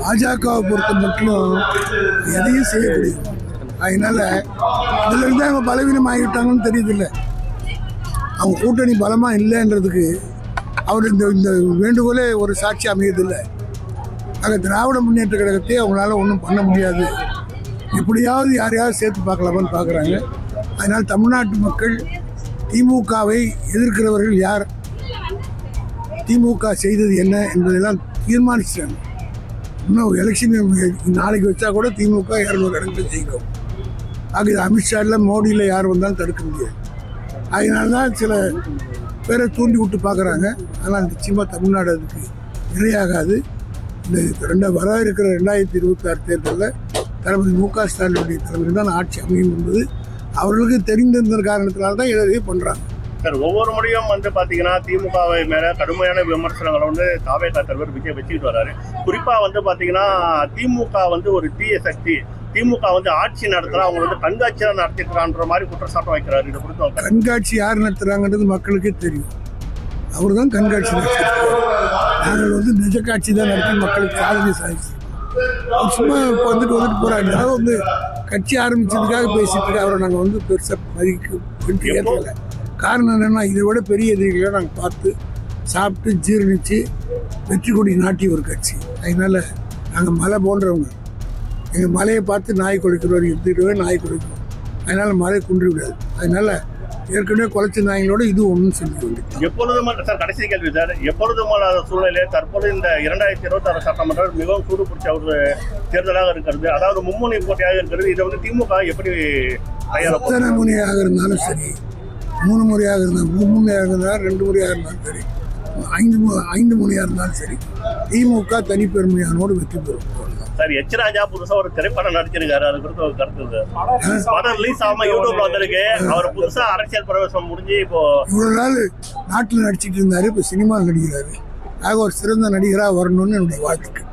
பாஜகவை பொறுத்த மட்டும் எதையும் செய்யக்கூடிய, அதனால இதுல இருந்து அவங்க பலவீனம் ஆகிவிட்டாங்கன்னு தெரியுதில்ல. அவங்க கூட்டணி பலமாக இல்லைன்றதுக்கு அவர் இந்த வேண்டுகோளே ஒரு சாட்சி அமையதில்லை. ஆக திராவிட முன்னேற்ற கழகத்தை அவங்களால ஒன்றும் பண்ண முடியாது, எப்படியாவது யாரையாவது சேர்த்து பார்க்கலாமான்னு பார்க்குறாங்க. அதனால் தமிழ்நாட்டு மக்கள் திமுகவை எதிர்க்கிறவர்கள் யார், திமுக செய்தது என்ன என்பதெல்லாம் தீர்மானிச்சிட்டாங்க. இன்னும் எலெக்ஷன் நாளைக்கு வச்சா கூட திமுக 200 இடத்துல ஜெயிக்கும். ஆக இது அமித்ஷாவில் மோடியில் யார் வந்தாலும் தடுக்க முடியாது. அதனால தான் சில பேரை தூண்டி விட்டு பார்க்குறாங்க. ஆனால் நிச்சயமாக தமிழ்நாடு அதுக்கு இணையாகாது. இந்த வர இருக்கிற 2026 தேர்தலில் தளபதி மு.க. ஸ்டாலினுடைய தலைமையில் தான் ஆட்சி அமையும் என்பது அவர்களுக்கு தெரிந்திருந்த காரணத்தினால தான் இதை பண்ணுறாங்க. சார், ஒவ்வொரு முறையும் பார்த்தீங்கன்னா திமுகவை மேலே கடுமையான விமர்சனங்களை தாவேகா தலைவர் விஜய் வச்சுக்கிட்டு வர்றாரு. குறிப்பாக பார்த்தீங்கன்னா திமுக ஒரு தீய சக்தி, திமுக ஆட்சி நடத்துகிறா, அவங்க கண்காட்சியாக நடத்திக்கிறான்ற மாதிரி குற்றச்சாட்டு வைக்கிறாரு. இதை குறித்து கண்காட்சி யார் நடத்துகிறாங்கன்றது மக்களுக்கே தெரியும். அவர் தான் கண்காட்சி நடத்திருக்காரு. நாங்கள் நிஜ காட்சி தான் நடத்தி மக்களுக்கு சாதனை சாதிச்சு சும்மா இப்போ வந்துட்டு போகிறாங்க. அதாவது கட்சி ஆரம்பிச்சதுக்காக பேசிட்டு இருக்க அவரை நாங்கள் பெருசாக மதிக்க ஏற்றலை. காரணம் என்னென்னா இதை விட பெரிய எதிரிகளை நாங்கள் பார்த்து சாப்பிட்டு ஜீரணித்து வெற்றி கொடி நாட்டிய ஒரு கட்சி. அதனால் நாங்கள் மலை போன்றவங்க. எங்கள் மலையை பார்த்து நாய் குலைக்கிறவர் எடுத்துக்கிட்டவே நாய் குலைக்கும். அதனால் மலை குன்றி விடாது. அதனால் ஏற்கனவே குலைச்ச நாய்களோட இது ஒன்றும் செஞ்சு கொண்டு எப்பொழுதும் சார், கடைசி கேள்வி சார், எப்பொழுதும் சூழ்நிலை தற்போது இந்த 2026 சட்டமன்றம் மிகவும் சூடு பிடிச்ச ஒரு தேர்தலாக இருக்கிறது. அதாவது மும்முனை போட்டியாக இருக்கிறது. இதை திமுக எப்படி எத்தனை முனையாக இருந்தாலும் சரி, 3 முறையாக இருந்தாலும் 3 முறையாக இருந்தாலும் 2 முறையாக இருந்தாலும் சரி, 5 முறையாக இருந்தாலும் சரி, திமுக தனிப்பெருமையானோடு வெற்றி பெறும். சார், எச் ராஜா புதுசா ஒரு திரைப்படம் நடிச்சிருக்காரு, அது குறித்து ஒரு கருத்து. படம் ரிலீஸ் ஆகாம யூடியூப்ல வந்திருக்கு. அவர் புதுசா அரசியல் பிரவேசம் முடிஞ்சு இப்போ இவ்வளவு நாள் நாட்டில் நடிச்சிட்டு இருந்தாரு, இப்போ சினிமாவில் நடிக்கிறாரு. ஆக ஒரு சிறந்த நடிகராக வரணும்னு என்னுடைய வாழ்த்துக்கள்.